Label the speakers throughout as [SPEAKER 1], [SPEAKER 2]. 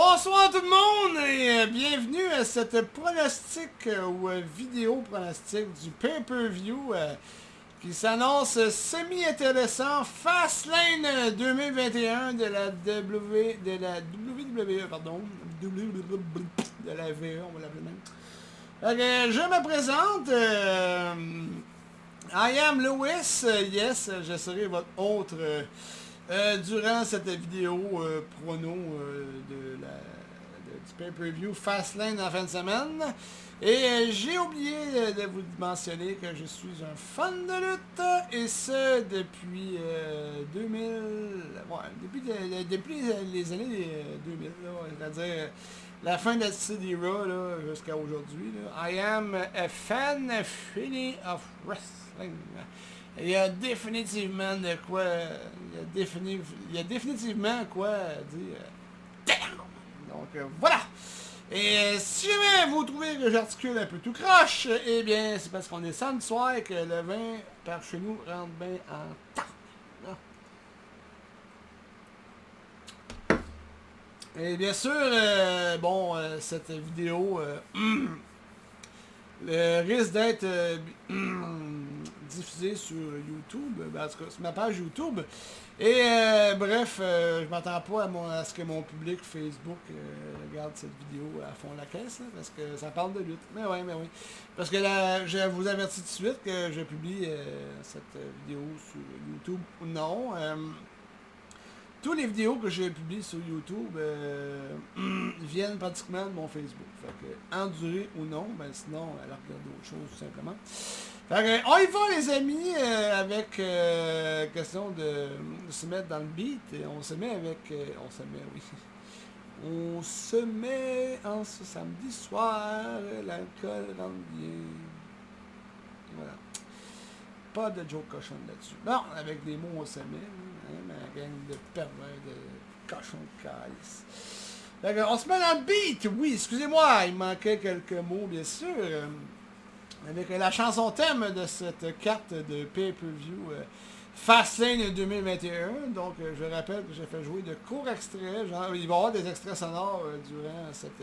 [SPEAKER 1] Bonsoir tout le monde et bienvenue à cette pronostic ou vidéo pronostic du pay-per-view qui s'annonce semi-intéressant. Fastlane 2021 de la WWE, pardon, de la VE, on va l'appeler même. Je me présente, I am Lewis, yes, je serai votre autre durant cette vidéo prono du pay-per-view Fastlane en fin de semaine. Et j'ai oublié de vous mentionner que je suis un fan de lutte, et ce depuis 2000, ouais, depuis les années 2000, c'est-à-dire la fin de la City Raw jusqu'à aujourd'hui. I am a fan fully of wrestling. Il y a définitivement de quoi. Il y a définitivement quoi dire. Donc voilà! Et si jamais vous trouvez que j'articule un peu tout croche, eh bien c'est parce qu'on est samedi soir et que le vin par chez nous rentre bien en temps. Et bien sûr, cette vidéo risque d'être diffusée sur YouTube, en tout cas sur ma page YouTube. Et bref, je m'attends pas à ce que mon public Facebook regarde cette vidéo à fond la caisse, parce que ça parle de lutte. Mais oui. Parce que là, je vous avertis tout de suite que je publie cette vidéo sur YouTube ou non. Toutes les vidéos que j'ai publiées sur YouTube viennent pratiquement de mon Facebook. Fait que, enduré ou non, ben sinon, elle regarde d'autres choses tout simplement. Fait que, on y va les amis, avec question de se mettre dans le beat. Et on se met avec... On se met en ce samedi soir, l'alcool rentre bien. Voilà. Pas de joke cochon là-dessus. Bon, avec des mots on se met, ma gang de pervers, de cochons de calice. On se met dans le beat, oui, excusez-moi, il manquait quelques mots, bien sûr. Avec la chanson thème de cette carte de pay-per-view Fastlane 2021. Donc, je rappelle que j'ai fait jouer de courts extraits. Genre, il va y avoir des extraits sonores durant cette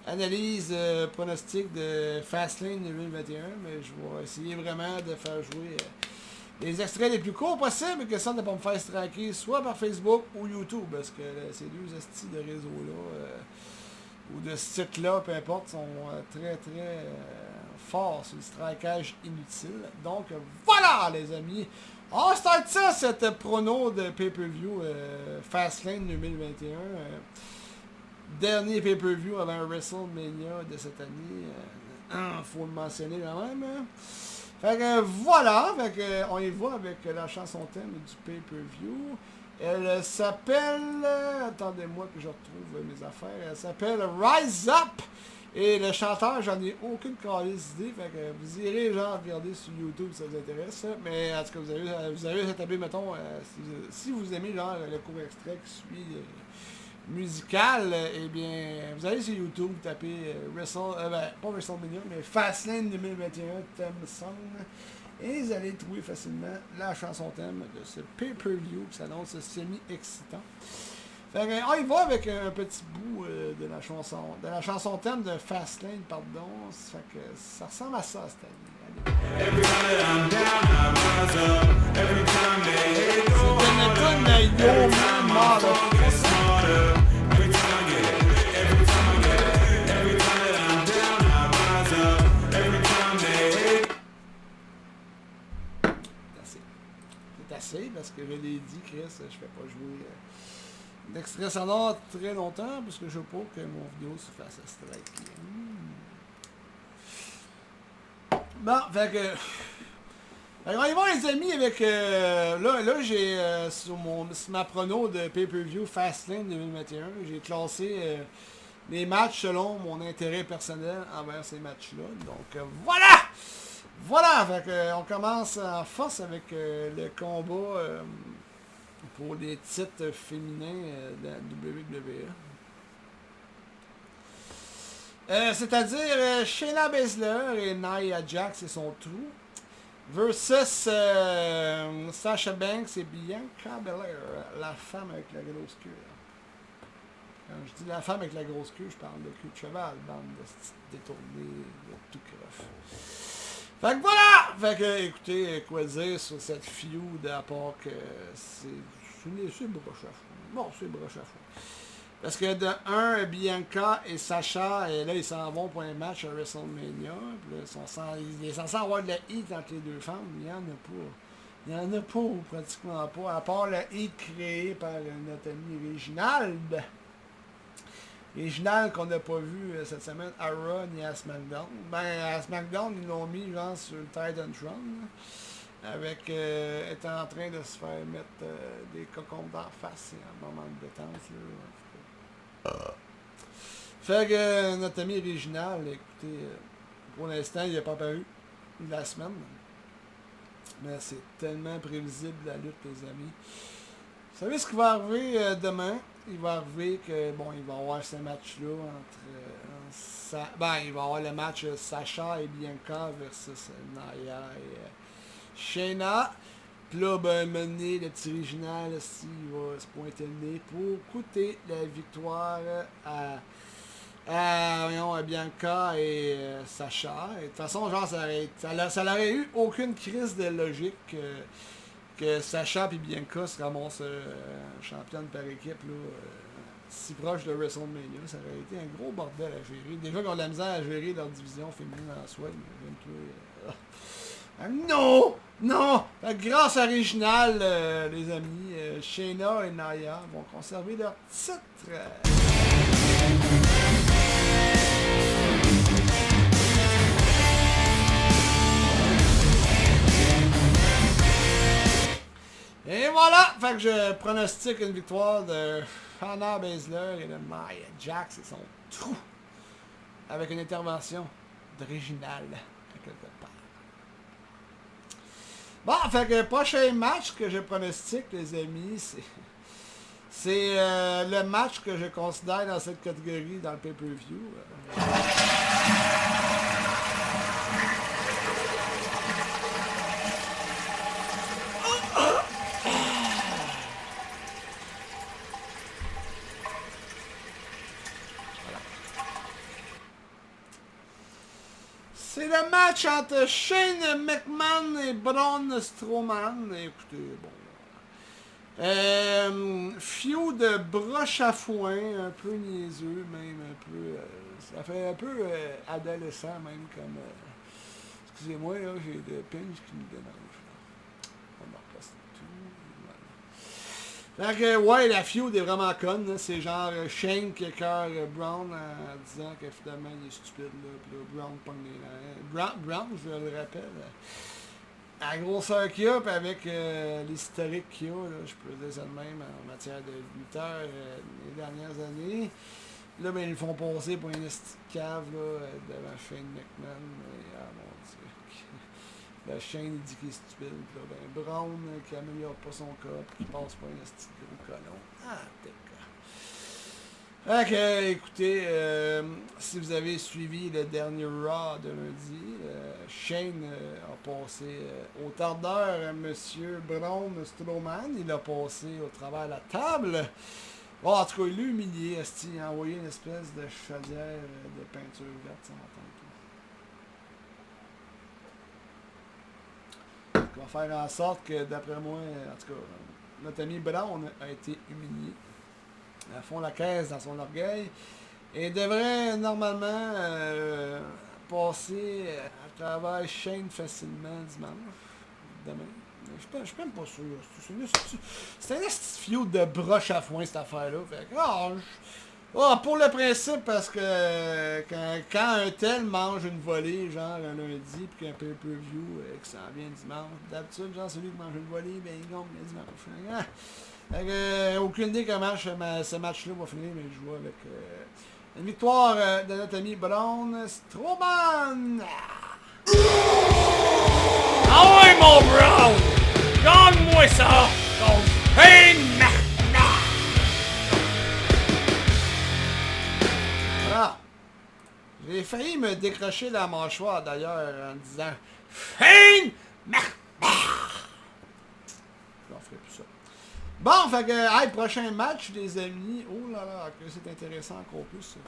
[SPEAKER 1] analyse pronostic de Fastlane 2021. Mais je vais essayer vraiment de faire jouer les extraits les plus courts possibles, que ça ne pas me faire striker soit par Facebook ou YouTube. Parce que ces deux estis de réseau-là, ou de ce site-là, peu importe, sont très forts sur le strikage inutile. Donc, voilà les amis! On start ça, cette prono de pay-per-view Fastlane 2021. Dernier pay-per-view avant WrestleMania de cette année. Faut le mentionner quand même. Fait que voilà, fait que, on y va avec la chanson thème du pay-per-view. Elle s'appelle... attendez-moi que je retrouve mes affaires. Elle s'appelle Rise Up. Et le chanteur, j'en ai aucune calice d'idée. Fait que vous irez genre regarder sur YouTube si ça vous intéresse. Mais en tout cas, vous avez établi, mettons, si vous aimez genre le court extrait qui suit musical, eh bien, vous allez sur YouTube, vous tapez pas WrestleMania, mais Fastlane 2021 thème song. Et vous allez trouver facilement la chanson thème de ce pay-per-view qui s'annonce semi-excitant. Fait que, on y va avec un petit bout de la chanson thème de Fastlane, pardon. Fait que ça ressemble à ça cette année. C'est une tonne de Yo Man Motherfucker. C'est assez parce que je l'ai dit, Chris, je fais pas jouer d'extrait sonore très longtemps parce que je veux pas que mon vidéo se fasse strike. Bon, fait que... on y va les amis avec... là j'ai sur ma prono de pay-per-view Fastlane 2021, j'ai classé les matchs selon mon intérêt personnel envers ces matchs-là. Donc voilà! Voilà! Fait que, on commence en force avec le combat... pour les titres féminins de la WWE. C'est-à-dire Shayna Baszler et Nia Jax et son trou versus Sasha Banks et Bianca Belair, la femme avec la grosse queue. Quand je dis la femme avec la grosse queue, je parle de queue de cheval, bande de détournée, de tout croche. Fait que voilà! Fait que, écoutez, quoi dire sur cette feud, à part que c'est broche à fond. Bon, c'est broche à fond. Parce que de 1, Bianca et Sacha, et là, ils s'en vont pour un match à WrestleMania. Puis là, il est censé avoir de la heat entre les deux femmes. Il n'y en a pas. Il n'y en a pas, ou pratiquement pas. À part la heat créée par notre ami Réginald. Réginald qu'on n'a pas vu cette semaine à Raw ni à SmackDown. Ben, à SmackDown, ils l'ont mis genre sur le Titantron. Avec étant en train de se faire mettre des cocombes d'en face. C'est un moment de détente. Là. Fait que notre ami Réginald, écoutez, pour l'instant, il n'a pas paru la semaine. Mais c'est tellement prévisible la lutte, les amis. Vous savez ce qui va arriver demain? Il va arriver que, bon, il va y avoir ce match-là entre... il va y avoir le match Sacha et Bianca versus Naya et Shayna. Puis là, ben, mener le petit Réginald, il va se pointer le nez pour coûter la victoire à Bianca et Sacha. Et de toute façon, genre, ça n'aurait eu aucune crise de logique que Sacha et Bianca se ramassent championne par équipe là, si proche de WrestleMania. Ça aurait été un gros bordel à gérer. Déjà qu'on a de la misère à gérer leur division féminine en soi. Non! Non! Grâce à Réginald, les amis, Shayna et Naya vont conserver leur titre. Et voilà! Fait que je pronostique une victoire de Shayna Baszler et de Nia Jax et son trou. Avec une intervention de Réginald à quelque part. Bon, fait que le prochain match que je pronostique, les amis, c'est le match que je considère dans cette catégorie dans le pay-per-view. C'est le match entre Shane McMahon et Braun Strowman. Écoutez, bon. Feud de broche à foin, un peu niaiseux, même un peu. Ça fait un peu adolescent, même comme. Excusez-moi, là, j'ai des pinches qui me dérangent. On en repasse tout. Voilà. Fait que, ouais, la feud est vraiment conne. C'est genre Shane qui écœure Braun en disant que finalement il est stupide. Là, puis là, Braun pogne les. Braun, je le rappelle. À la grosseur qu'il y a, puis avec l'historique qu'il y a, là, je peux dire ça de même en matière de lutteur les dernières années. Là, ben, ils le font passer pour une cave là, devant Shane McMahon. Et, ah mon Dieu. La Shane il dit qu'il est stupide. Puis là, ben, Braun qui améliore pas son corps, qui passe pour un gros colon. Ah, t'es cas. Ok, écoutez, si vous avez suivi le dernier Raw de lundi, Shane a passé au tardeur Monsieur Braun Strowman. Il a passé au travers de la table. Bon, en tout cas, il l'a humilié. Il a envoyé une espèce de chaudière de peinture verte sans entendre. Ça va faire en sorte que, d'après moi, en tout cas, notre ami Braun a été humilié. À fond la caisse dans son orgueil. Et devrait normalement passer à travers Shane facilement dimanche. Demain. Je suis même pas sûr. C'est un feud de broche à foin cette affaire-là. Fait que, pour le principe, parce que quand un tel mange une volée, genre un lundi, puis qu'un pay-per-view qui s'en vient dimanche, d'habitude, genre celui qui mange une volée, ben il gagne le dimanche. Fait que, aucune idée comment ce match-là va finir, mais je joue avec une victoire de notre ami Braun Strowman.
[SPEAKER 2] Ah ouais, mon Braun! Gagne-moi ça! Hey,
[SPEAKER 1] Voilà. J'ai failli me décrocher la mâchoire d'ailleurs en disant
[SPEAKER 2] Hey!
[SPEAKER 1] j'en ferai plus ça. Bon, fait que, hey, prochain match, les amis. Oh là là, que c'est intéressant encore plus. Ça.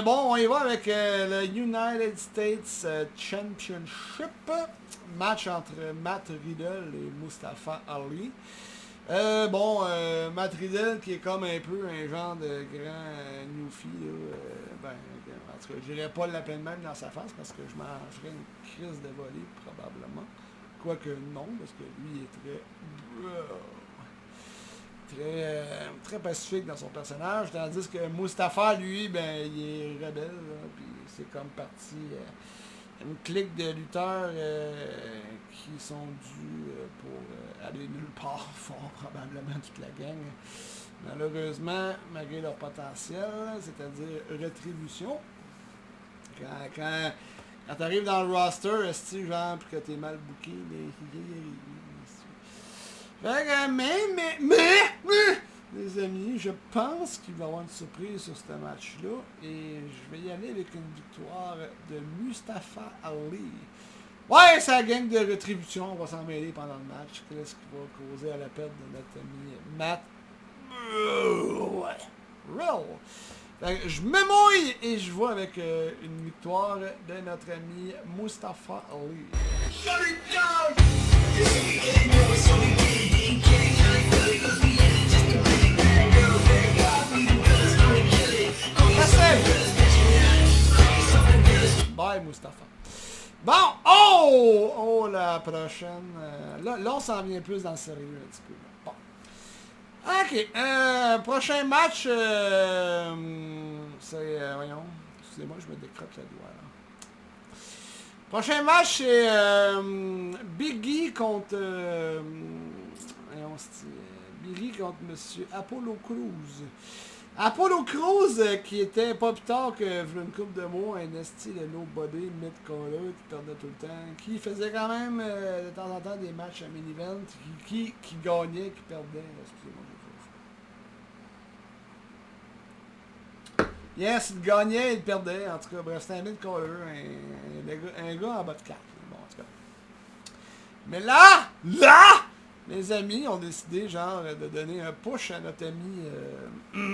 [SPEAKER 1] Bon, on y va avec le United States Championship. Match entre Matt Riddle et Mustafa Ali. Matt Riddle qui est comme un peu un genre de grand newfie. En tout cas, je dirais pas l'appeler même dans sa face parce que je mangerais une crise de volée probablement. Quoique non, parce que lui il est très pacifique dans son personnage, tandis que Mustafa, lui, ben, il est rebelle, puis c'est comme parti une clique de lutteurs qui sont dus pour aller nulle part, fort probablement toute la gang. Malheureusement, malgré leur potentiel, c'est-à-dire rétribution, quand tu arrives dans le roster, genre, puis que t'es mal booké, les amis, je pense qu'il va y avoir une surprise sur ce match-là, et je vais y aller avec une victoire de Mustafa Ali. Ouais, c'est la gang de rétribution, on va s'en mêler pendant le match. Qu'est-ce qui va causer à la perte de notre ami Matt? Je me mouille et je vois avec une victoire de notre ami Mustafa Ali. Bye Mustafa. Bon, oh la prochaine. Là, on s'en vient plus dans le sérieux un petit peu. Bon. Ok, prochain match, c'est, voyons, excusez-moi, je me décrotte le doigt là. Prochain match, c'est Biggie contre, Biggie contre Monsieur Apollo Crews. Apollo Crews, qui était pas plus tard que une couple de mois, un esti de nobody, mid-caller, qui perdait tout le temps, qui faisait quand même de temps en temps des matchs à mini-event, qui gagnait, qui perdait, excusez-moi. Yes, il gagnait, il perdait. En tout cas, bref, c'était un mid-caller, un gars en bas de 4. Bon, en tout cas. Mais là, les amis ont décidé, genre, de donner un push à notre ami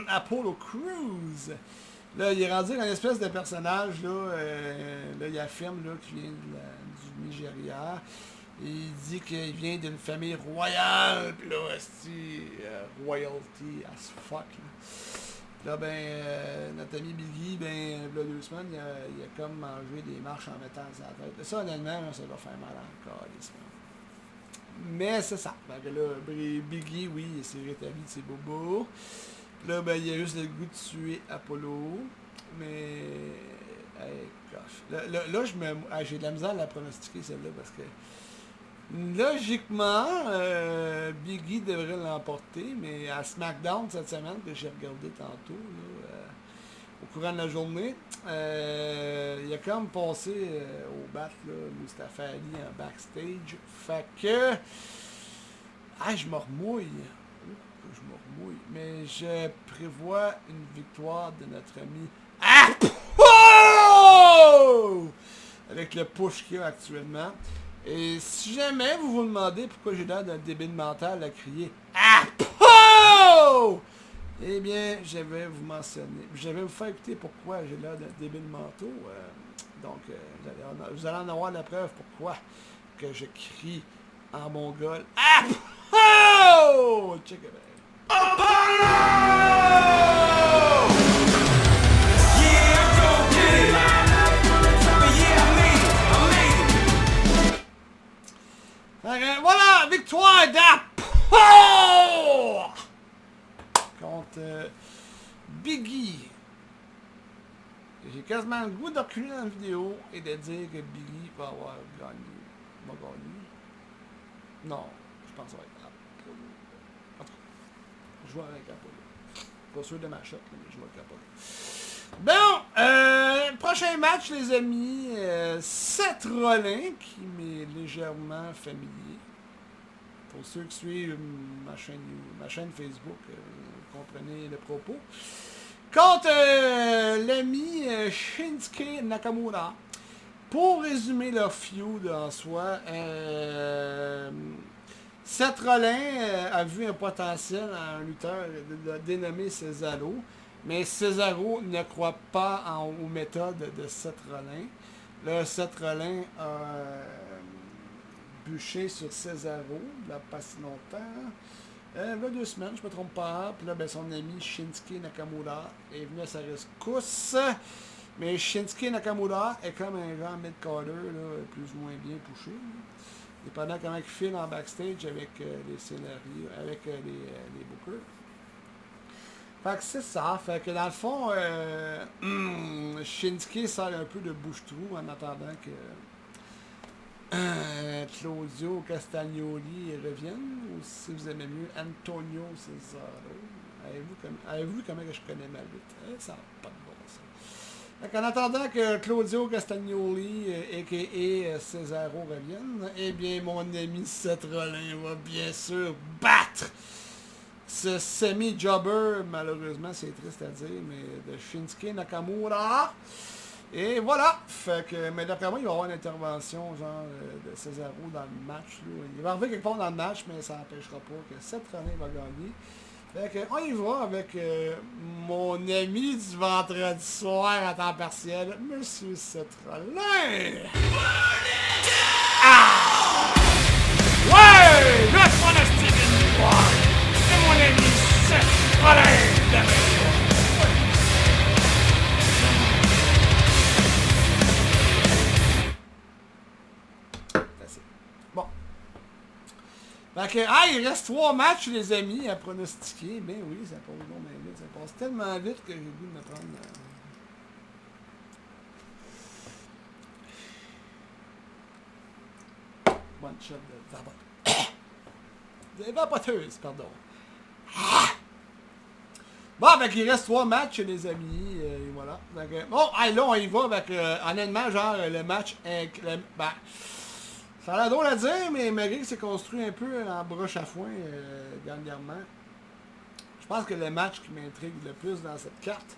[SPEAKER 1] Apollo Crews. Là, il est rendu une espèce de personnage, là, il affirme, là, qu'il vient du Nigeria. Il dit qu'il vient d'une famille royale, puis là, royalty as fuck, là. Là, notre ami Biggie, là, 2 semaines, il a comme mangé des marches en mettant sa tête. Ça, honnêtement, ça va faire mal encore, les semaines. Mais c'est ça. Là, Biggie, oui, il s'est rétabli de ses bobos. Là, il a juste le goût de tuer Apollo. Mais, hey, gosh. Là, j'ai de la misère à la pronostiquer, celle-là, parce que logiquement, Biggie devrait l'emporter, mais à SmackDown cette semaine, que j'ai regardé tantôt, là, au courant de la journée, il a comme passé au bat, là, Mustafa Ali en backstage. Fait que, je me remouille. Mais je prévois une victoire de notre ami Apo! Avec le push qu'il y a actuellement. Et si jamais vous vous demandez pourquoi j'ai l'air d'un débile mental à crier Apo! Eh bien, je vais vous mentionner. Je vais vous faire écouter pourquoi j'ai l'air d'un débile mental. Donc, vous allez en avoir la preuve pourquoi que je crie en mongol Apo! Check it out. Apollo! Voilà, victoire d'Apo contre Biggie. J'ai quasiment le goût de reculer dans la vidéo et de dire que Biggie va avoir gagné. Va gagner. Non, je pense que ça va être Apollo. En tout cas, je joue avec Apollo. Pas sûr de ma shot, mais je joue avec Apollo. Bon, prochain match, les amis. Seth Rollins, qui m'est légèrement familier. Pour ceux qui suivent ma chaîne Facebook, vous comprenez le propos. Contre l'ami Shinsuke Nakamura. Pour résumer leur feud en soi, Seth Rollins a vu un potentiel à un lutteur dénommé Cesaro, mais Cesaro ne croit pas aux méthodes de Seth Rollins. Là, Seth Rollins a bûché sur Cesaro, il n'y a pas si longtemps. Il y a 2 semaines, je ne me trompe pas. Puis là, ben, son ami Shinsuke Nakamura est venu à sa rescousse. Mais Shinsuke Nakamura est comme un grand mid-carder, plus ou moins bien poussé. Dépendant comment il file en backstage avec les scénarios, avec les bookers. Fait que c'est ça. Fait que dans le fond, Shinsuke sort un peu de bouche-trou en attendant que Claudio Castagnoli revienne, ou si vous aimez mieux, Antonio Cesaro. Avez-vous comment je connais ma lutte? Ça n'a pas de bon sens. Donc, en attendant que Claudio Castagnoli, a.k.a. Cesaro, revienne, eh bien, mon ami Seth Rollins va bien sûr battre ce semi-jobber, malheureusement, c'est triste à dire, mais de Shinsuke Nakamura. Et voilà! Fait que, mais d'après moi, il va y avoir une intervention genre de Cesaro dans le match. Là. Il va arriver quelque part dans le match, mais ça n'empêchera pas que Seth Rollins va gagner. Fait que, on y va avec mon ami du vendredi soir à temps partiel, Monsieur Seth Rollins!
[SPEAKER 2] Ah! Ouais! Le pronostic de victoire! C'est mon ami Seth Rollins de victoire!
[SPEAKER 1] Bon. Fait que, il reste 3 matchs, les amis, à pronostiquer. Ben oui, ça passe bon, ben vite. Ça passe tellement vite que j'ai le goût de me prendre. Bonne shot de vapoteuse. Des vapoteuses, pardon. Bon, fait qu'il reste 3 matchs, les amis. Et voilà. Donc, bon, là, on y va avec, honnêtement, genre, le match. Ça a l'air drôle à dire, mais malgré que c'est construit un peu en broche à foin dernièrement, je pense que le match qui m'intrigue le plus dans cette carte,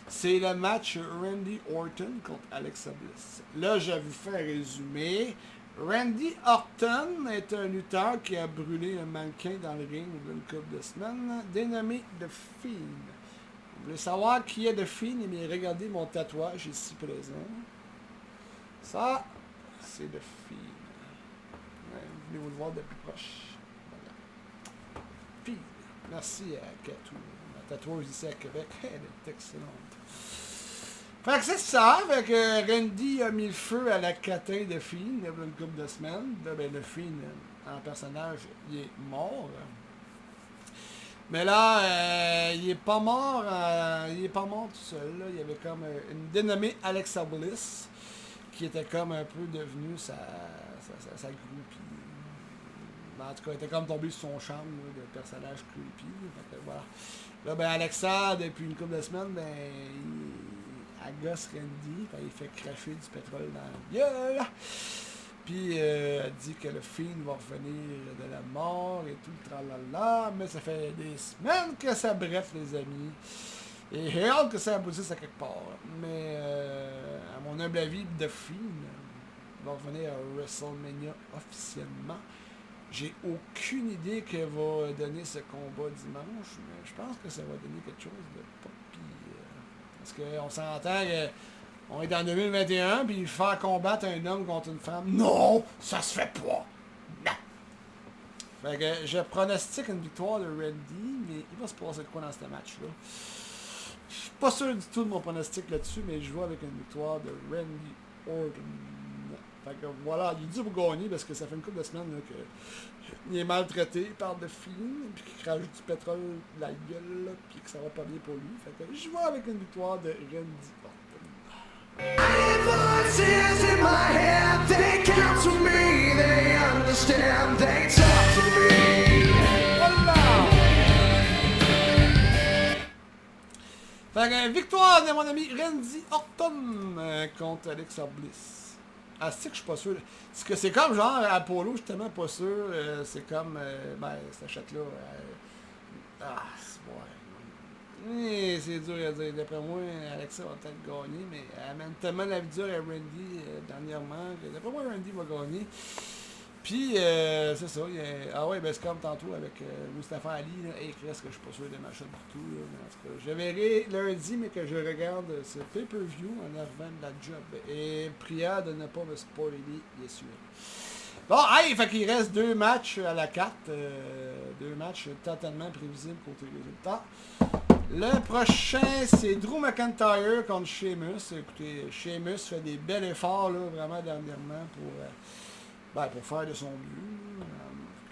[SPEAKER 1] c'est le match Randy Orton contre Alexa Bliss. Là, je vais vous faire résumer. Randy Orton est un lutteur qui a brûlé un mannequin dans le ring d'une couple de semaines, dénommé The Fiend. Vous voulez savoir qui est The Fiend? Eh bien, regardez mon tatouage ici présent. Ça, c'est The Fiend. Vous voulez vous le voir de plus proche. Voilà. Puis, merci à Katou, ma tatoueuse ici à Québec. Elle est excellente. Fait que c'est ça. Fait que Randy a mis le feu à la catin de Fiend il y a une couple de semaines. Là, ben, le Fiend, en personnage, il est mort. Mais là, il est pas mort. Il est pas mort tout seul. Là. Il y avait comme une dénommée Alexa Bliss qui était comme un peu devenue sa groupie. En tout cas, elle était comme tombée sur son charme de personnage creepy. Fait que, voilà. Là, ben, Alexa, depuis une couple de semaines, ben, elle gosse Randy. Il fait cracher du pétrole dans la gueule. Puis, elle dit que le Fiend va revenir de la mort et tout le tralala. Mais ça fait des semaines que ça bref, les amis. Et j'ai hâte que ça aboutisse à quelque part. Mais, à mon humble avis, The Fiend va revenir à WrestleMania officiellement. J'ai aucune idée qu'elle va donner ce combat dimanche, mais je pense que ça va donner quelque chose de pas pire. Parce qu'on s'entend qu'on est en 2021, puis faire combattre un homme contre une femme, non, ça se fait pas. Non. Fait que je pronostique une victoire de Randy, mais il va se passer quoi dans ce match-là? Je suis pas sûr du tout de mon pronostic là-dessus, mais je joue avec une victoire de Randy Orton. Fait que voilà, il dit pour gagner parce que ça fait une couple de semaines qu'il est maltraité par The Fiend, puis qu'il crache du pétrole de la gueule, puis que ça va pas bien pour lui. Fait que je vois avec une victoire de Randy Orton. Fait que victoire de mon ami Randy Orton contre Alexa Bliss. Ah, c'est que je suis pas sûr. C'est que c'est comme genre Apollo, je suis tellement pas sûr. C'est comme ben cette achète-là. C'est dur à dire. D'après moi, Alexa va peut-être gagner, mais elle amène tellement la vie dure à Randy dernièrement que d'après moi Randy va gagner. Puis, c'est ça. Ah ouais, ben c'est comme tantôt avec Mustafa Ali. Là, hey, Chris, que je suis pas sûr de m'acheter partout. Là, mais en tout cas, je verrai lundi, mais que je regarde ce pay-per-view en arrivant de la job. Et prière de ne pas me spoiler, bien sûr. Bon, hey, fait qu'il reste 2 matchs à la carte. 2 matchs totalement prévisibles côté résultat. Le prochain, c'est Drew McIntyre contre Sheamus. Écoutez, Sheamus fait des bels efforts, là, vraiment, dernièrement, pour faire de son mieux.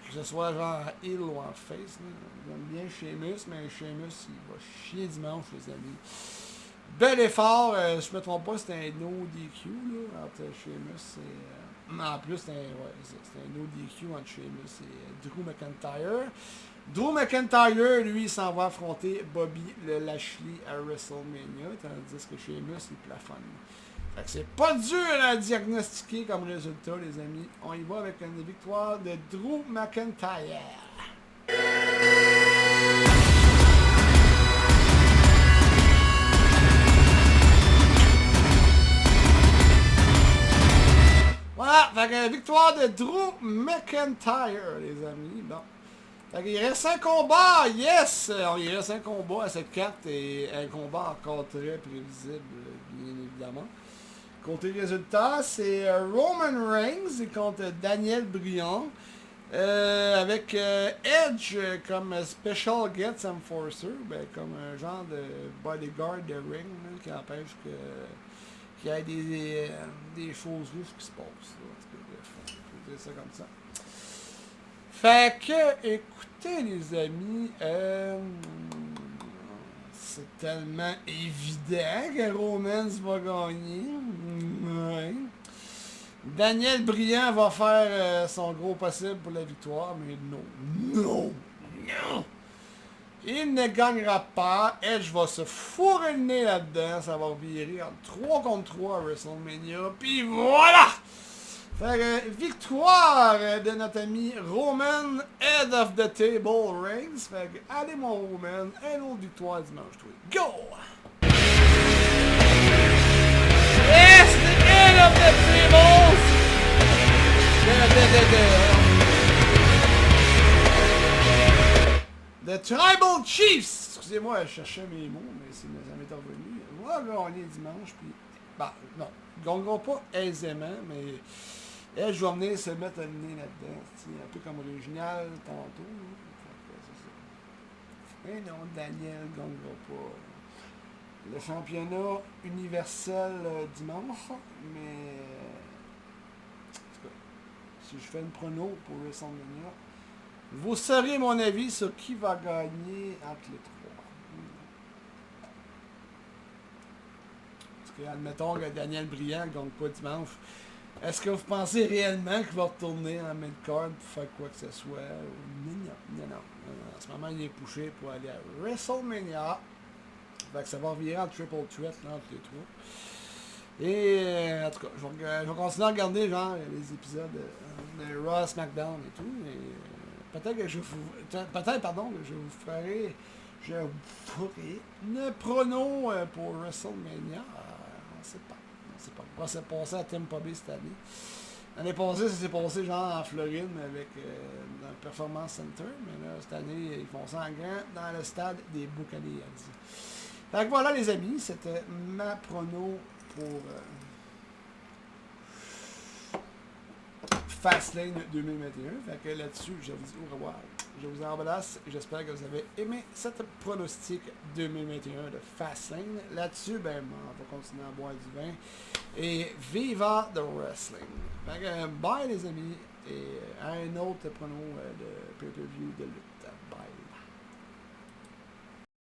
[SPEAKER 1] Que ce soit genre en heel ou en face. J'aime bien Sheamus, mais Sheamus, il va chier dimanche, les amis. Bel effort. Je ne me trompe pas, c'était un no DQ, là, entre Sheamus et... en plus, c'est un no DQ entre Sheamus et Drew McIntyre. Drew McIntyre, lui, s'en va affronter Bobby Lashley à WrestleMania, tandis que Sheamus, il plafonne. Fait que c'est pas dur à diagnostiquer comme résultat, les amis. On y va avec une victoire de Drew McIntyre. Voilà, fait que victoire de Drew McIntyre, les amis. Bon. Fait qu'il reste un combat, yes! Il reste un combat à cette carte et un combat encore très prévisible, bien évidemment. Côté résultat, c'est Roman Reigns contre Daniel Bryan. Avec Edge comme Special Guest Enforcer, ben, comme un genre de bodyguard de ring là, qui empêche qu'il y ait des choses rouges qui se passent. On peut dire ça comme ça. Fait que, écoutez les amis, c'est tellement évident que Roman va gagner. Ouais. Daniel Bryan va faire son gros possible pour la victoire, mais non. Il ne gagnera pas. Edge va se fourrer le nez là-dedans. Ça va virer en 3 contre 3 à WrestleMania. Puis voilà! Fait que victoire de notre ami Roman, Head of the Table Reigns. Fait que allez mon Roman, une autre victoire dimanche. Go! Yes, the Head of the Table! The Tribal Chiefs! Excusez-moi, je cherchais mes mots, mais ça m'est revenu. On va gagner dimanche, puis... Bah, non, ils ne gagneront pas aisément, mais... Elle, je vais venir se mettre à mener là-dedans, un peu comme original tantôt. Mais non, Daniel ne gagnera pas le championnat universel dimanche, mais en tout cas, si je fais une prono pour WrestleMania, vous saurez mon avis sur qui va gagner entre les trois. Parce que, admettons que Daniel Bryan ne gagne pas dimanche. Est-ce que vous pensez réellement qu'il va retourner en mid-card pour faire quoi que ce soit? Non. En ce moment, il est couché pour aller à WrestleMania. Fait que ça va revirer en triple threat là, entre les trois. Et en tout cas, je vais continuer à regarder genre les épisodes de Raw, SmackDown et tout. Et peut-être que je vous ferai une prono pour WrestleMania. On ne sait pas. On s'est passé à Tampa Bay cette année. L'année passée, ça s'est passé genre en Floride avec dans le Performance Center. Mais là, cette année, ils font ça en grand dans le stade des Buccaneers. Fait que voilà les amis, c'était ma prono pour Fastlane 2021. Fait que là-dessus, je vous dis au revoir. Je vous embrasse et j'espère que vous avez aimé cette pronostic 2021 de Fastlane. Là-dessus, ben, on va continuer à boire du vin. Et viva the wrestling! Fait que, bye les amis. Et à un autre prono de pay-per-view de lutte. Bye.